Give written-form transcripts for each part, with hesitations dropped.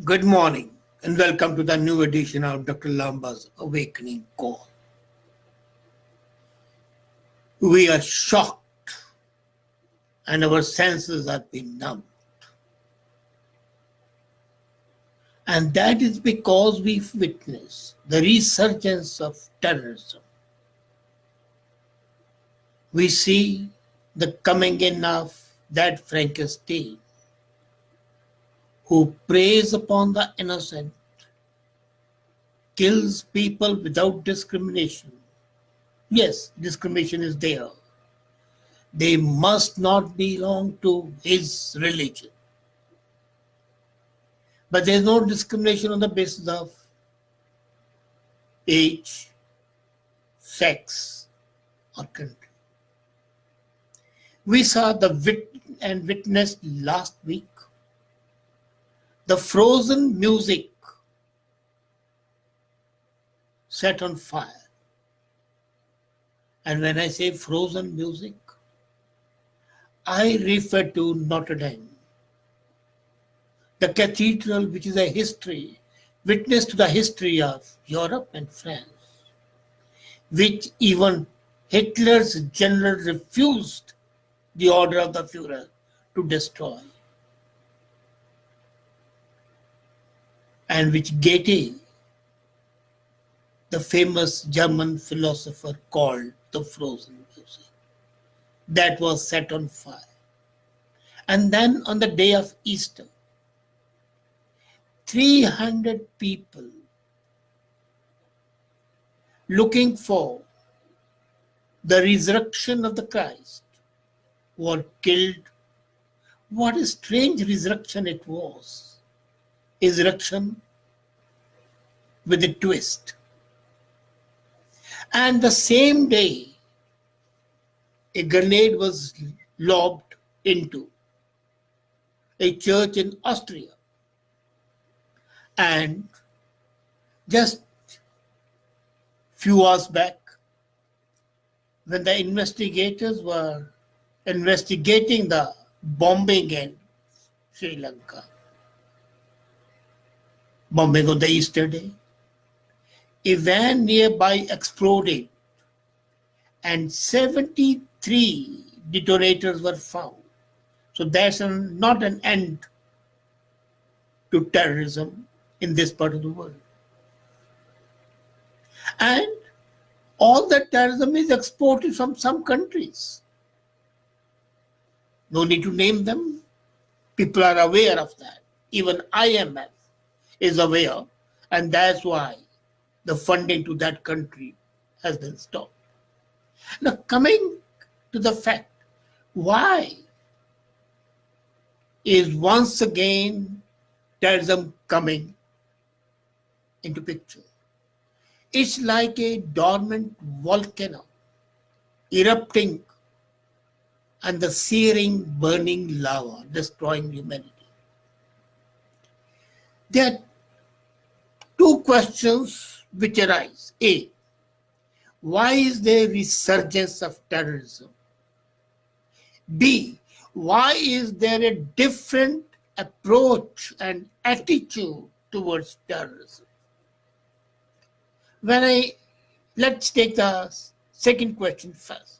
Good morning and welcome to the new edition of Dr. Lamba's Awakening Call. We are shocked and our senses have been numbed. And that is because we've witnessed the resurgence of terrorism. We see the coming in of that Frankenstein who preys upon the innocent, kills people without discrimination. Yes, discrimination is there. They must not belong to his religion. But there is no discrimination on the basis of age, sex, or country. We saw and witnessed last week the frozen music set on fire. And when I say frozen music, I refer to Notre Dame, the cathedral which is a history, witness to the history of Europe and France, which even Hitler's general refused the order of the Führer to destroy, and which Goethe, the famous German philosopher, called the frozen music. That was set on fire. And then on the day of Easter, 300 people looking for the resurrection of the Christ were killed. What a strange resurrection it was. Resurrection with a twist. And the same day, a grenade was lobbed into a church in Austria. And just few hours back, when the investigators were investigating the bombing in Sri Lanka, bombing on the Easter day, a van nearby exploded and 73 detonators were found. So that's not an end to terrorism in this part of the world. And all that terrorism is exported from some countries. No need to name them. People are aware of that. Even IMF is aware, and that's why the funding to that country has been stopped. Now, coming to the fact, why is once again terrorism coming into picture? It's like a dormant volcano erupting and the searing, burning lava destroying humanity. There are two questions which arise. A, why is there resurgence of terrorism? B, why is there a different approach and attitude towards terrorism? Let's take the second question first.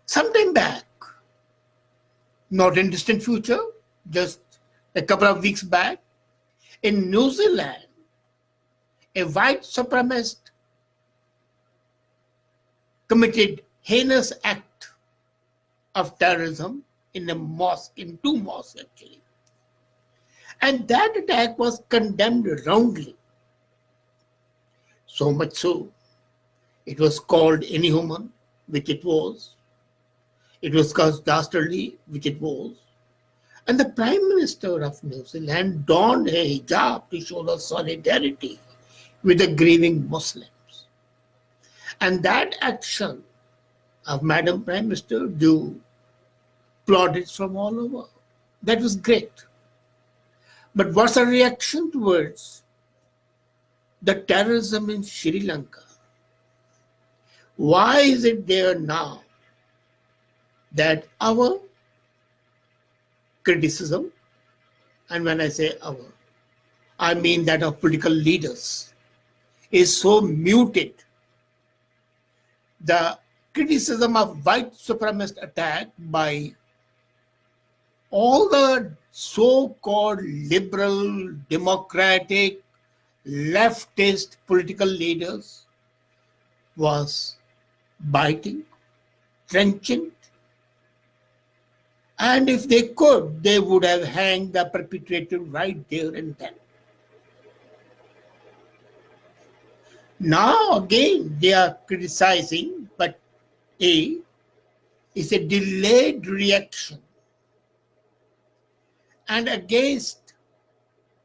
Sometime back, not in distant future, just a couple of weeks back, in New Zealand, a white supremacist committed heinous act of terrorism in a mosque, in two mosques actually. And that attack was condemned roundly. So much so, it was called inhuman, which it was. It was called dastardly, which it was. And the Prime Minister of New Zealand donned a hijab to show the solidarity with the grieving Muslims. And that action of Madam Prime Minister drew plaudits from all over. That was great. But what's the reaction towards the terrorism in Sri Lanka? Why is it there now that our criticism and when I say our, I mean that of political leaders, is so muted. The criticism of white supremacist attack by all the so-called liberal, democratic, leftist political leaders was biting, trenchant, and if they could, they would have hanged the perpetrator right there and then. Now again, they are criticizing, but is a delayed reaction. And against,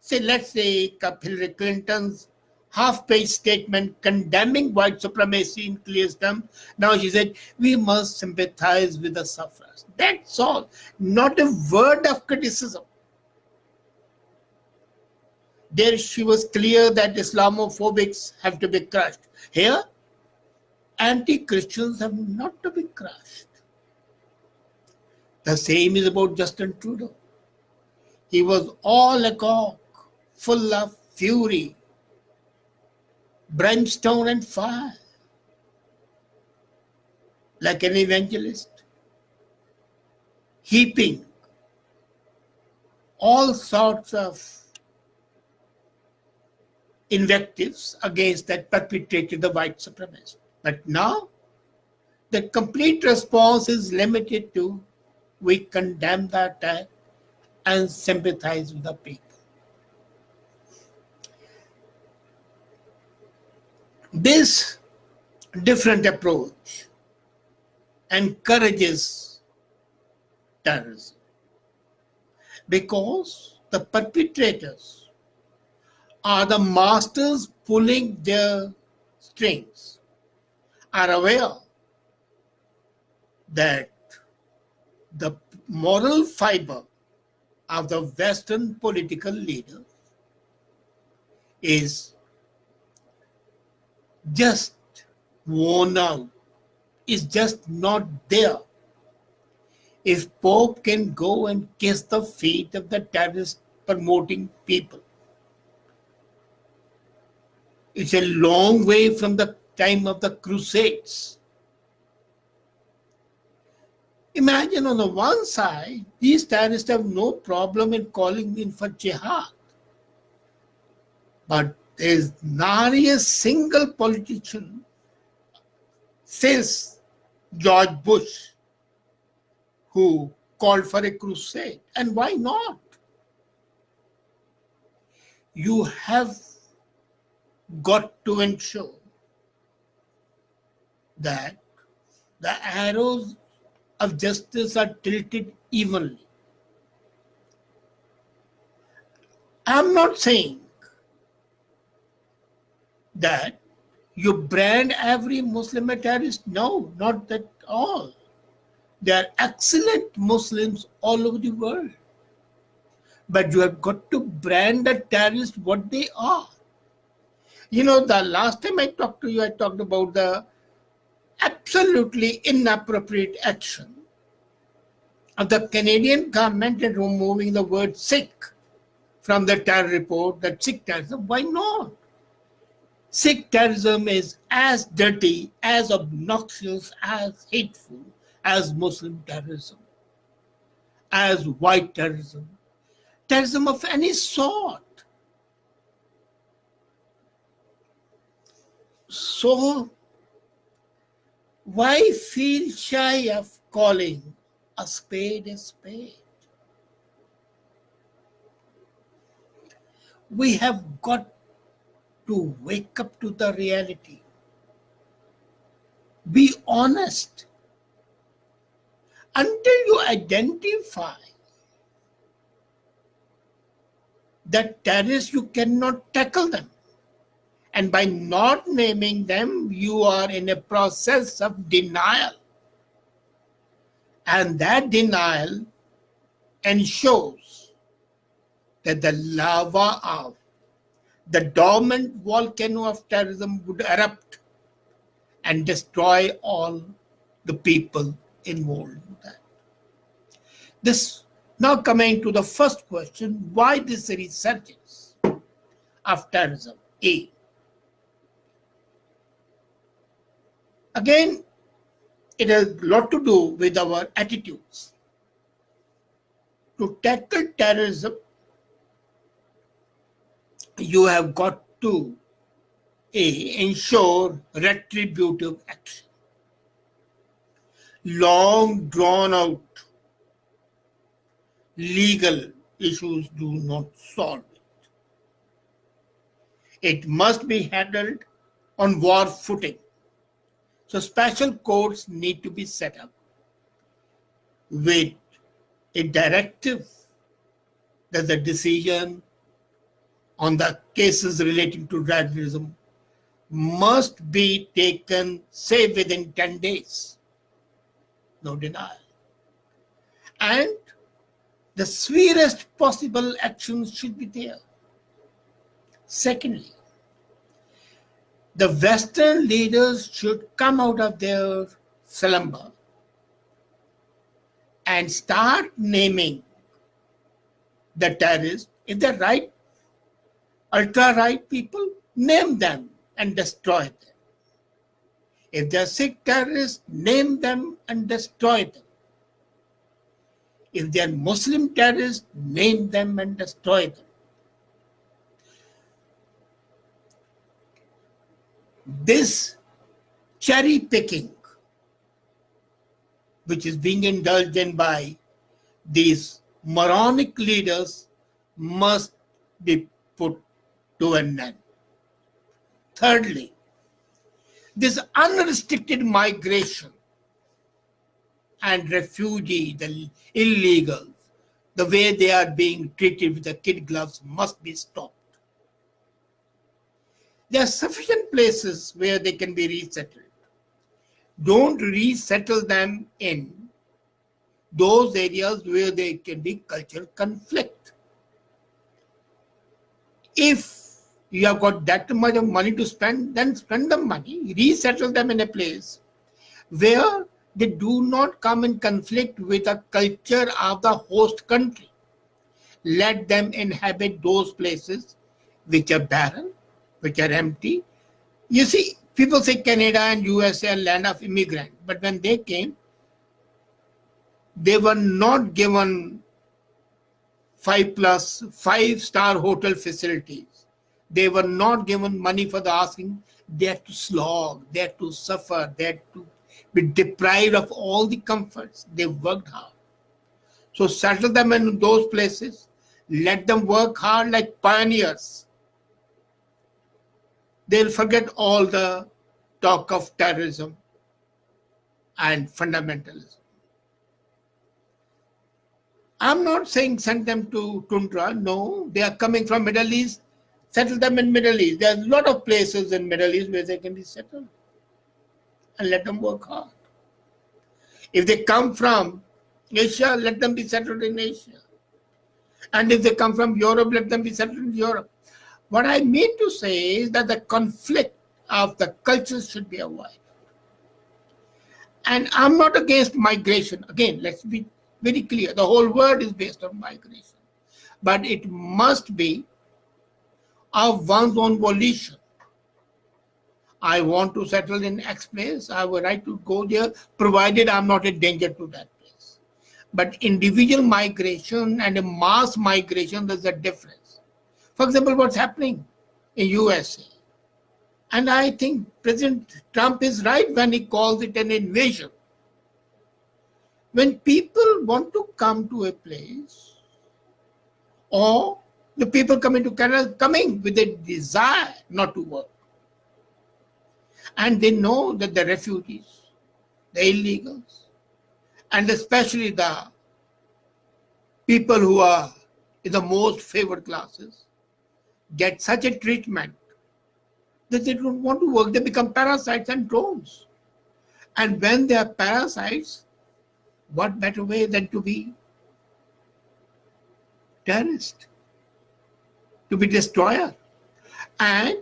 say, let's say Hillary Clinton's half-page statement condemning white supremacy in clear terms, now she said, we must sympathize with the sufferers. That's all. Not a word of criticism. There she was clear that Islamophobics have to be crushed. Here, anti-Christians have not to be crushed. The same is about Justin Trudeau. He was all agog, full of fury, brimstone and fire, like an evangelist, heaping all sorts of invectives against that perpetrated the white supremacist. But now, the complete response is limited to, we condemn the attack and sympathize with the people. This different approach encourages terrorism because the perpetrators are the masters pulling their strings, are aware that the moral fiber of the Western political leaders is just worn out, is just not there. If Pope can go and kiss the feet of the terrorist promoting people, it's a long way from the time of the Crusades. Imagine on the one side, these terrorists have no problem in calling in for jihad. But there's not a single politician since George Bush who called for a crusade. And why not? You have got to ensure that the arrows of justice are tilted evenly. I'm not saying that you brand every Muslim a terrorist. No, not at all. There are excellent Muslims all over the world. But you have got to brand a terrorist what they are. You know, the last time I talked to you, I talked about the absolutely inappropriate action of the Canadian government in removing the word Sikh from the terror report, that Sikh terrorism. Why not? Sikh terrorism is as dirty, as obnoxious, as hateful as Muslim terrorism, as white terrorism, terrorism of any sort. So, why feel shy of calling a spade a spade? We have got to wake up to the reality. Be honest. Until you identify that terrorists, you cannot tackle them. And by not naming them, you are in a process of denial. And that denial ensures that the lava of the dormant volcano of terrorism would erupt and destroy all the people involved in that. This Now coming to the first question, why this resurgence of terrorism? Again, it has a lot to do with our attitudes. To tackle terrorism, you have got to ensure retributive action. Long drawn out legal issues do not solve it. It must be handled on war footing. So special courts need to be set up with a directive that the decision on the cases relating to terrorism must be taken, say, within 10 days. No denial. And the severest possible actions should be there. Secondly, the Western leaders should come out of their slumber and start naming the terrorists. If they're right, ultra-right people, name them and destroy them. If they're Sikh terrorists, name them and destroy them. If they're Muslim terrorists, name them and destroy them. This cherry picking, which is being indulged in by these moronic leaders, must be put to an end. Thirdly, this unrestricted migration and refugee, the illegals, the way they are being treated with the kid gloves must be stopped. There are sufficient places where they can be resettled. Don't resettle them in those areas where there can be cultural conflict. If you have got that much of money to spend, then spend the money, resettle them in a place where they do not come in conflict with the culture of the host country. Let them inhabit those places which are barren, which are empty. You see, people say Canada and USA are land of immigrants, but when they came, they were not given 5-star hotel facilities. They were not given money for the asking. They had to slog, they had to suffer, they had to be deprived of all the comforts. They worked hard. So settle them in those places. Let them work hard like pioneers. They'll forget all the talk of terrorism and fundamentalism. I'm not saying send them to Tundra. No, they are coming from Middle East. Settle them in Middle East. There are a lot of places in Middle East where they can be settled. And let them work hard. If they come from Asia, let them be settled in Asia. And if they come from Europe, let them be settled in Europe. What I mean to say is that the conflict of the cultures should be avoided. And I'm not against migration. Again, let's be very clear. The whole world is based on migration. But it must be of one's own volition. I want to settle in X place. I have a right to go there, provided I'm not a danger to that place. But individual migration and a mass migration, there's a difference. For example, what's happening in USA. And I think President Trump is right when he calls it an invasion. When people want to come to a place, or the people coming to Canada coming with a desire not to work. And they know that the refugees, the illegals, and especially the people who are in the most favored classes get such a treatment that they don't want to work. They become parasites and drones. And when they are parasites, what better way than to be terrorist, to be destroyer? And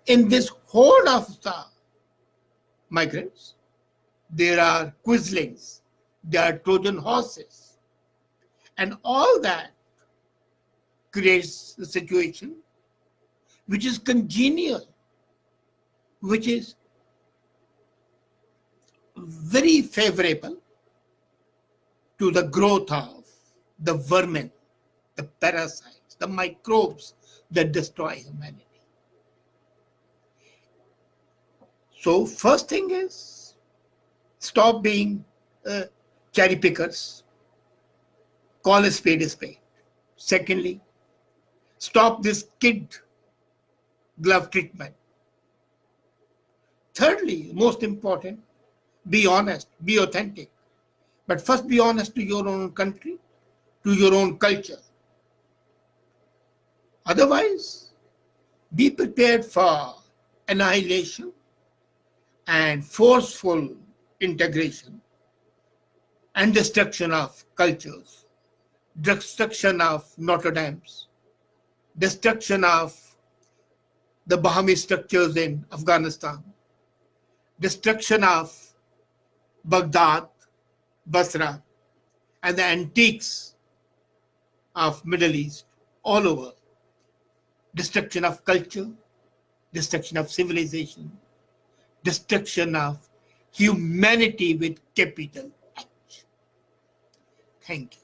in this horde of the migrants, there are quislings, there are Trojan horses. And all that creates a situation which is congenial, which is very favorable to the growth of the vermin, the parasites, the microbes that destroy humanity. So first thing is, stop being cherry pickers. Call a spade a spade. Secondly, stop this kid glove treatment. Thirdly, most important, be honest, be authentic. But first be honest to your own country, to your own culture. Otherwise, be prepared for annihilation and forceful integration and destruction of cultures, destruction of Notre Dames, destruction of the Bahami structures in Afghanistan, destruction of Baghdad, Basra, and the antiques of Middle East all over, destruction of culture, destruction of civilization, destruction of humanity with capital H. Thank you.